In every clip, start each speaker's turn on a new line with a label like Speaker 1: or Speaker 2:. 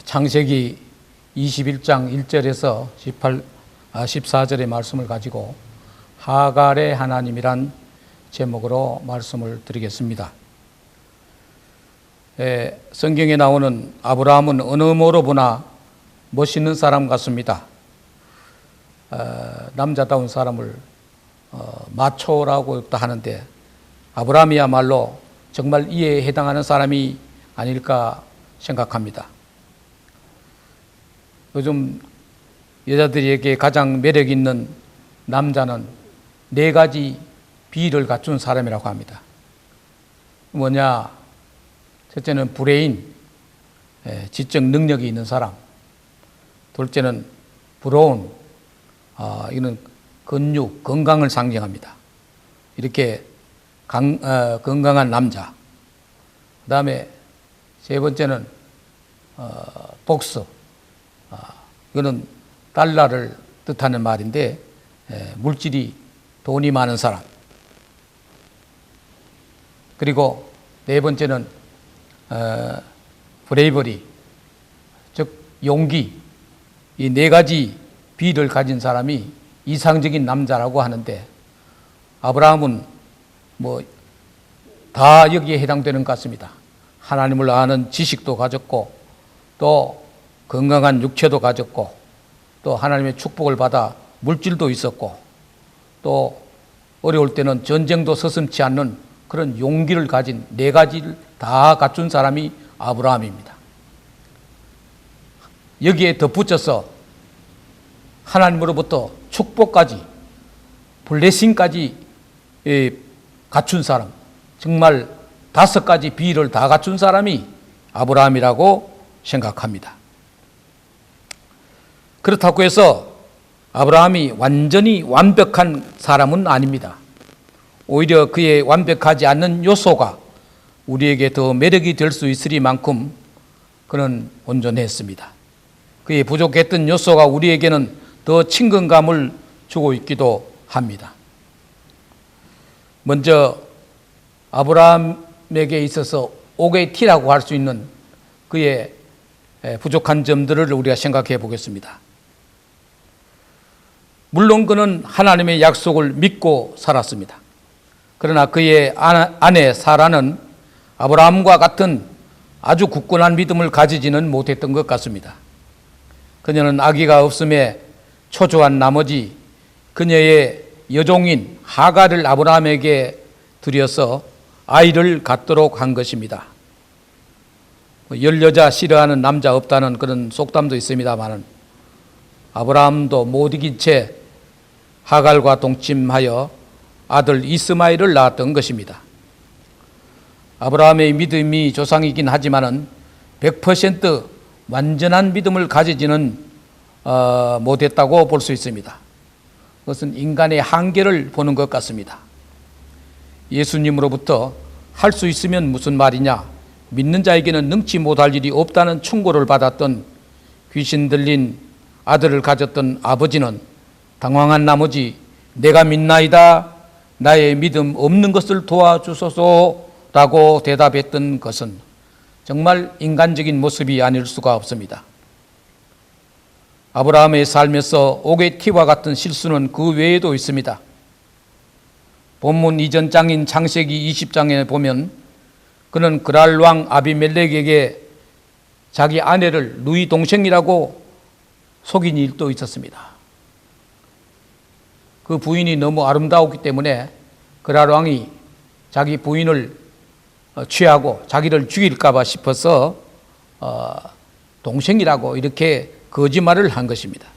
Speaker 1: 창세기 21장 1절에서 14절의 말씀을 가지고 하갈의 하나님이란 제목으로 말씀을 드리겠습니다. 성경에 나오는 아브라함은 어느 모로 보나 멋있는 사람 같습니다. 남자다운 사람을 마초라고 하는데 아브라함이야말로 정말 이에 해당하는 사람이 아닐까 생각합니다. 요즘 여자들에게 가장 매력 있는 남자는 4가지 비를 갖춘 사람이라고 합니다. 뭐냐? 첫째는 브레인, 지적 능력이 있는 사람. 둘째는 브로운, 이거는 근육, 건강을 상징합니다. 이렇게 건강한 남자. 그 다음에 세 번째는 복스, 이거는 달러를 뜻하는 말인데 물질이 돈이 많은 사람. 그리고 네 번째는 브레이버리, 즉 용기. 이 4가지 비를 가진 사람이 이상적인 남자라고 하는데 아브라함은 다 여기에 해당되는 것 같습니다. 하나님을 아는 지식도 가졌고 또 건강한 육체도 가졌고 또 하나님의 축복을 받아 물질도 있었고 또 어려울 때는 전쟁도 서슴지 않는 그런 용기를 가진 4가지를 다 갖춘 사람이 아브라함입니다. 여기에 덧붙여서 하나님으로부터 축복까지 블레싱까지 갖춘 사람, 정말 5가지 비를 다 갖춘 사람이 아브라함이라고 생각합니다. 그렇다고 해서 아브라함이 완전히 완벽한 사람은 아닙니다. 오히려 그의 완벽하지 않는 요소가 우리에게 더 매력이 될 수 있으리만큼 그는 온전했습니다. 그의 부족했던 요소가 우리에게는 더 친근감을 주고 있기도 합니다. 먼저 아브라함에게 있어서 오게티라고 할 수 있는 그의 부족한 점들을 우리가 생각해 보겠습니다. 물론 그는 하나님의 약속을 믿고 살았습니다. 그러나 그의 아내 사라는 아브라함과 같은 아주 굳건한 믿음을 가지지는 못했던 것 같습니다. 그녀는 아기가 없음에 초조한 나머지 그녀의 여종인 하갈을 아브라함에게 들여서 아이를 갖도록 한 것입니다. 열여자 싫어하는 남자 없다는 그런 속담도 있습니다만 아브라함도 못 이긴 채 하갈과 동침하여 아들 이스마엘을 낳았던 것입니다. 아브라함의 믿음이 조상이긴 하지만 100% 완전한 믿음을 가지지는 못했다고 볼 수 있습니다. 그것은 인간의 한계를 보는 것 같습니다. 예수님으로부터 할 수 있으면 무슨 말이냐, 믿는 자에게는 능치 못할 일이 없다는 충고를 받았던 귀신 들린 아들을 가졌던 아버지는 당황한 나머지 내가 믿나이다, 나의 믿음 없는 것을 도와주소서라고 대답했던 것은 정말 인간적인 모습이 아닐 수가 없습니다. 아브라함의 삶에서 오게티와 같은 실수는 그 외에도 있습니다. 본문 이전 장인 창세기 20장에 보면 그는 그랄 왕 아비멜렉에게 자기 아내를 누이 동생이라고 속인 일도 있었습니다. 그 부인이 너무 아름다웠기 때문에 그랄 왕이 자기 부인을 취하고 자기를 죽일까 봐 싶어서 동생이라고 이렇게 거짓말을 한 것입니다.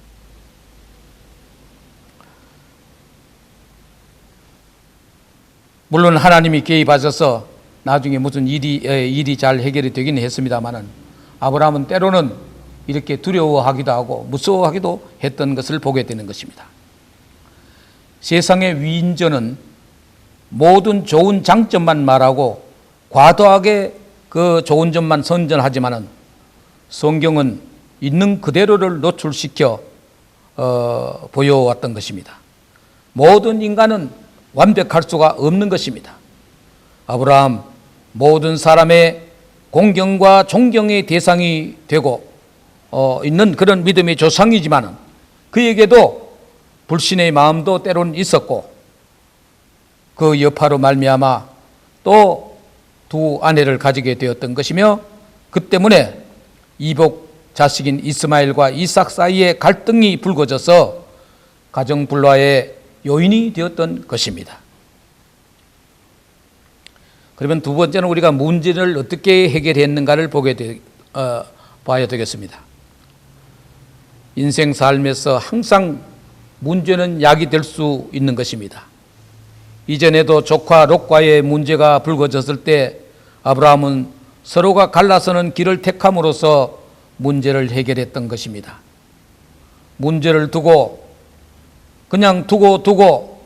Speaker 1: 물론 하나님이 개입하셔서 나중에 무슨 일이 잘 해결이 되긴 했습니다만은 아브라함은 때로는 이렇게 두려워하기도 하고 무서워하기도 했던 것을 보게 되는 것입니다. 세상의 위인전은 모든 좋은 장점만 말하고 과도하게 그 좋은 점만 선전하지만은 성경은 있는 그대로를 노출시켜 보여왔던 것입니다. 모든 인간은 완벽할 수가 없는 것입니다. 아브라함 모든 사람의 공경과 존경의 대상이 되고 있는 그런 믿음의 조상이지만은 그에게도 불신의 마음도 때론 있었고 그 여파로 말미암아 또 두 아내를 가지게 되었던 것이며 그 때문에 이복 자식인 이스마엘과 이삭 사이에 갈등이 불거져서 가정 불화의 요인이 되었던 것입니다. 그러면 두 번째는 우리가 문제를 어떻게 해결했는가를 봐야 되겠습니다. 인생 삶에서 항상 문제는 약이 될 수 있는 것입니다. 이전에도 조카 롯과의 문제가 불거졌을 때 아브라함은 서로가 갈라서는 길을 택함으로써 문제를 해결했던 것입니다. 문제를 그냥 두고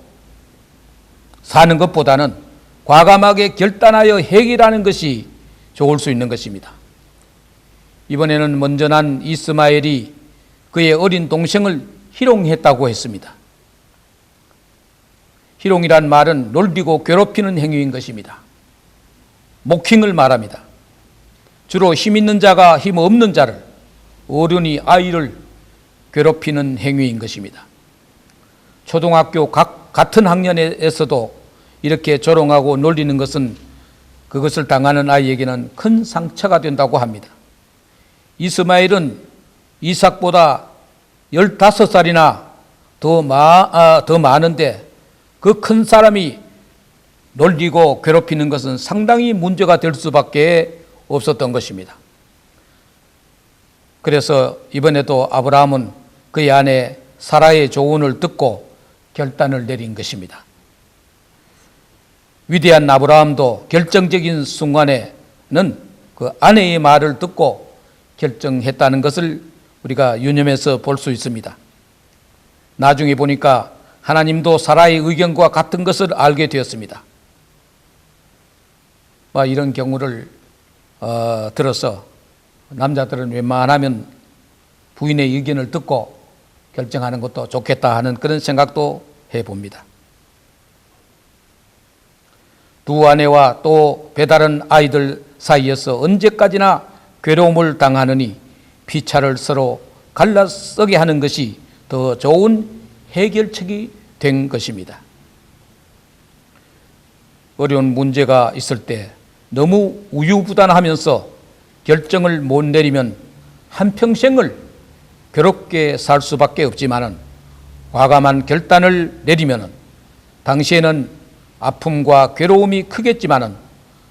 Speaker 1: 사는 것보다는 과감하게 결단하여 해결하는 것이 좋을 수 있는 것입니다. 이번에는 먼저 난 이스마엘이 그의 어린 동생을 희롱했다고 했습니다. 희롱이란 말은 놀리고 괴롭히는 행위인 것입니다. 모킹을 말합니다. 주로 힘 있는 자가 힘 없는 자를, 어른이 아이를 괴롭히는 행위인 것입니다. 초등학교 같은 학년에서도 이렇게 조롱하고 놀리는 것은 그것을 당하는 아이에게는 큰 상처가 된다고 합니다. 이스마엘은 이삭보다 15살이나 더 많은데 그 큰 사람이 놀리고 괴롭히는 것은 상당히 문제가 될 수밖에 없었던 것입니다. 그래서 이번에도 아브라함은 그의 아내 사라의 조언을 듣고 결단을 내린 것입니다. 위대한 아브라함도 결정적인 순간에는 그 아내의 말을 듣고 결정했다는 것을 우리가 유념해서 볼 수 있습니다. 나중에 보니까 하나님도 사라의 의견과 같은 것을 알게 되었습니다. 이런 경우를 들어서 남자들은 웬만하면 부인의 의견을 듣고 결정하는 것도 좋겠다 하는 그런 생각도 해봅니다. 두 아내와 또 배다른 아이들 사이에서 언제까지나 괴로움을 당하느니 피차를 서로 갈라서게 하는 것이 더 좋은 해결책이 된 것입니다. 어려운 문제가 있을 때 너무 우유부단하면서 결정을 못 내리면 한평생을 괴롭게 살 수밖에 없지만은 과감한 결단을 내리면은 당시에는 아픔과 괴로움이 크겠지만은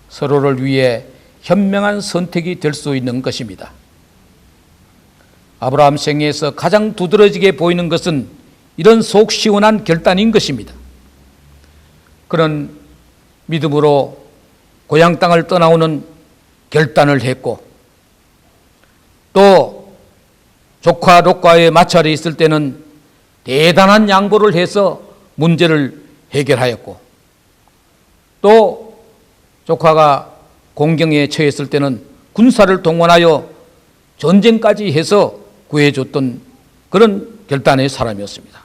Speaker 1: 서로를 위해 현명한 선택이 될 수 있는 것입니다. 아브라함 생애에서 가장 두드러지게 보이는 것은 이런 속 시원한 결단인 것입니다. 그런 믿음으로 고향 땅을 떠나오는 결단을 했고 또 조카 롯과의 마찰이 있을 때는 대단한 양보를 해서 문제를 해결하였고 또 조카가 공경에 처했을 때는 군사를 동원하여 전쟁까지 해서 구해줬던 그런 결단의 사람이었습니다.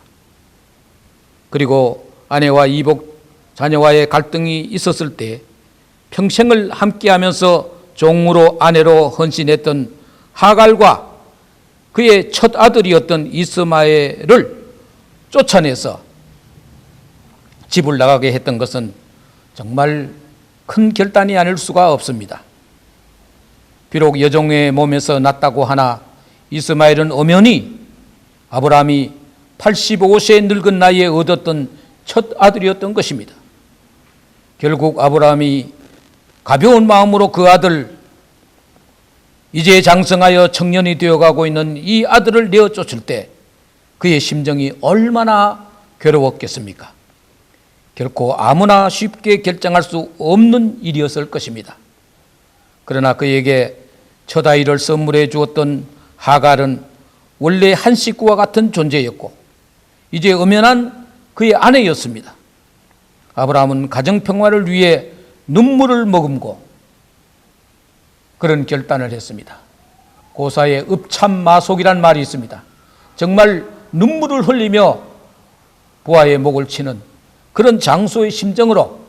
Speaker 1: 그리고 아내와 이복 자녀와의 갈등이 있었을 때 평생을 함께하면서 종으로 아내로 헌신했던 하갈과 그의 첫 아들이었던 이스마엘을 쫓아내서 집을 나가게 했던 것은 정말 큰 결단이 아닐 수가 없습니다. 비록 여종의 몸에서 났다고 하나 이스마엘은 엄연히 아브라함이 85세 늙은 나이에 얻었던 첫 아들이었던 것입니다. 결국 아브라함이 가벼운 마음으로 그 아들, 이제 장성하여 청년이 되어가고 있는 이 아들을 내어 쫓을 때 그의 심정이 얼마나 괴로웠겠습니까? 결코 아무나 쉽게 결정할 수 없는 일이었을 것입니다. 그러나 그에게 첫 아이를 선물해 주었던 하갈은 원래 한 식구와 같은 존재였고 이제 엄연한 그의 아내였습니다. 아브라함은 가정평화를 위해 눈물을 머금고 그런 결단을 했습니다. 고사의 읍참마속이란 말이 있습니다. 정말 눈물을 흘리며 부하의 목을 치는 그런 장소의 심정으로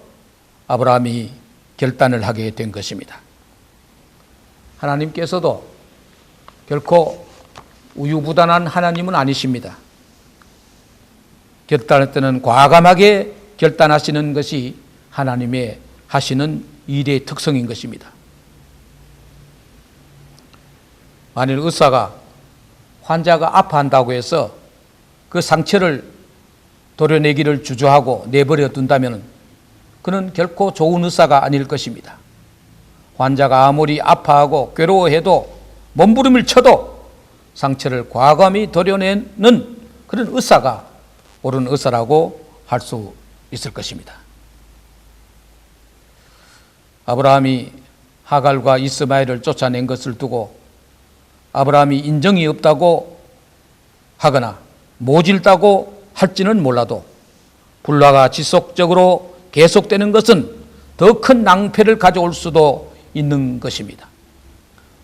Speaker 1: 아브라함이 결단을 하게 된 것입니다. 하나님께서도 결코 우유부단한 하나님은 아니십니다. 결단할 때는 과감하게 결단하시는 것이 하나님의 하시는 일의 특성인 것입니다. 만일 의사가 환자가 아파한다고 해서 그 상처를 도려내기를 주저하고 내버려 둔다면 그는 결코 좋은 의사가 아닐 것입니다. 환자가 아무리 아파하고 괴로워해도 몸부림을 쳐도 상처를 과감히 도려내는 그런 의사가 옳은 의사라고 할 수 있을 것입니다. 아브라함이 하갈과 이스마엘을 쫓아낸 것을 두고 아브라함이 인정이 없다고 하거나 모질다고 할지는 몰라도 불화가 지속적으로 계속되는 것은 더 큰 낭패를 가져올 수도 있는 것입니다.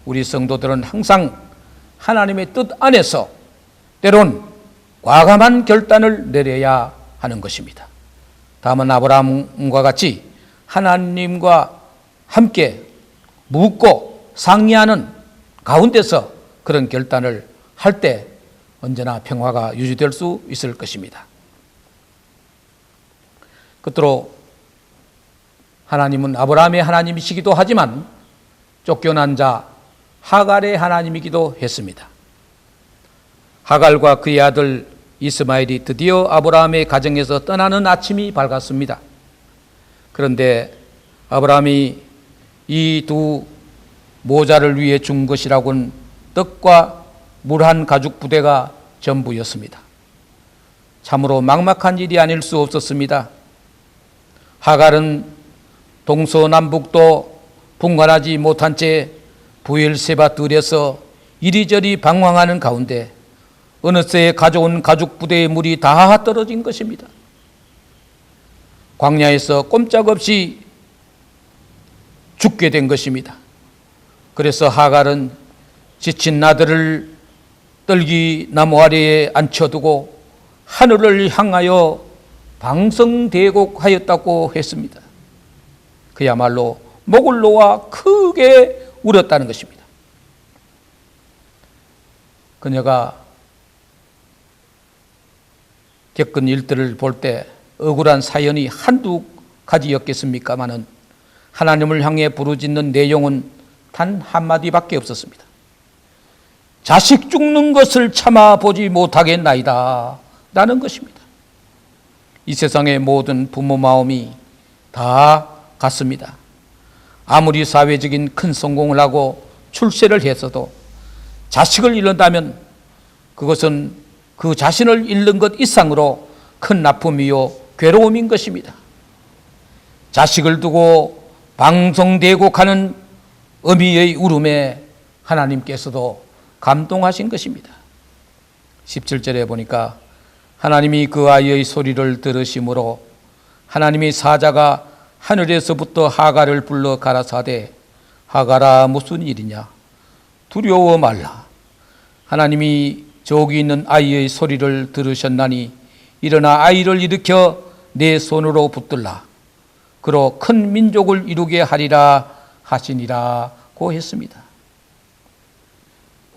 Speaker 1: 우리 성도들은 항상 하나님의 뜻 안에서 때론 과감한 결단을 내려야 하는 것입니다. 다만 아브라함과 같이 하나님과 함께 묻고 상의하는 가운데서 그런 결단을 할 때 언제나 평화가 유지될 수 있을 것입니다. 끝으로 하나님은 아브라함의 하나님이시기도 하지만 쫓겨난 자 하갈의 하나님이기도 했습니다. 하갈과 그의 아들 이스마엘이 드디어 아브라함의 가정에서 떠나는 아침이 밝았습니다. 그런데 아브라함이 이 두 모자를 위해 준 것이라고는 떡과 물 한 가죽 부대가 전부였습니다. 참으로 막막한 일이 아닐 수 없었습니다. 하갈은 동서남북도 분간하지 못한 채 부엘세바 들에서 이리저리 방황하는 가운데 어느새 가져온 가죽 부대의 물이 다 떨어진 것입니다. 광야에서 꼼짝없이 죽게 된 것입니다. 그래서 하갈은 지친 나들을 떨기나무 아래에 앉혀두고 하늘을 향하여 방성대곡하였다고 했습니다. 그야말로 목을 놓아 크게 울었다는 것입니다. 그녀가 겪은 일들을 볼 때 억울한 사연이 한두 가지였겠습니까마는 하나님을 향해 부르짖는 내용은 단 한마디밖에 없었습니다. 자식 죽는 것을 참아보지 못하겠나이다 라는 것입니다. 이 세상의 모든 부모 마음이 다 같습니다. 아무리 사회적인 큰 성공을 하고 출세를 했어도 자식을 잃는다면 그것은 그 자신을 잃는 것 이상으로 큰 아픔이요 괴로움인 것입니다. 자식을 두고 방성대곡하는 어미의 울음에 하나님께서도 감동하신 것입니다. 17절에 보니까 하나님이 그 아이의 소리를 들으심으로 하나님의 사자가 하늘에서부터 하갈을 불러 가라사대 하갈아 무슨 일이냐 두려워 말라. 하나님이 저기 있는 아이의 소리를 들으셨나니 일어나 아이를 일으켜 내 손으로 붙들라. 그로 큰 민족을 이루게 하리라 하시니라고 했습니다.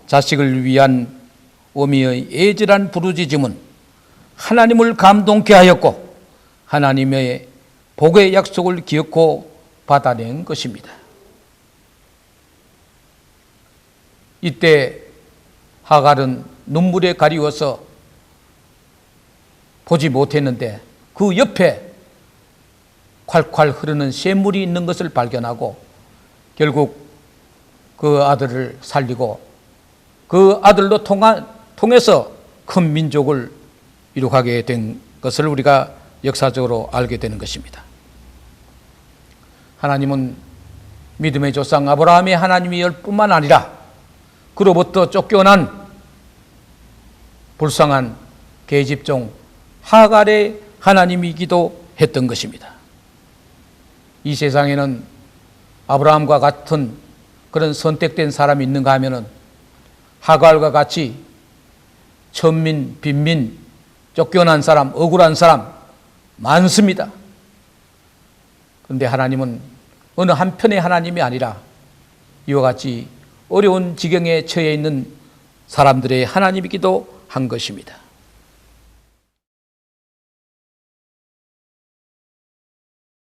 Speaker 1: 자식을 위한 어미의 애절한 부르짖음은 하나님을 감동케 하였고 하나님의 복의 약속을 기억고 받아낸 것입니다. 이때 하갈은 눈물에 가리워서 보지 못했는데 그 옆에 콸콸 흐르는 샘물이 있는 것을 발견하고 결국 그 아들을 살리고 그 아들로 통해서 큰 민족을 이룩하게 된 것을 우리가 역사적으로 알게 되는 것입니다. 하나님은 믿음의 조상 아브라함의 하나님이었을 뿐만 아니라 그로부터 쫓겨난 불쌍한 계집종 하갈의 하나님이기도 했던 것입니다. 이 세상에는 아브라함과 같은 그런 선택된 사람이 있는가 하면은 하갈과 같이 천민, 빈민, 쫓겨난 사람, 억울한 사람 많습니다. 그런데 하나님은 어느 한편의 하나님이 아니라 이와 같이 어려운 지경에 처해 있는 사람들의 하나님이기도 한 것입니다.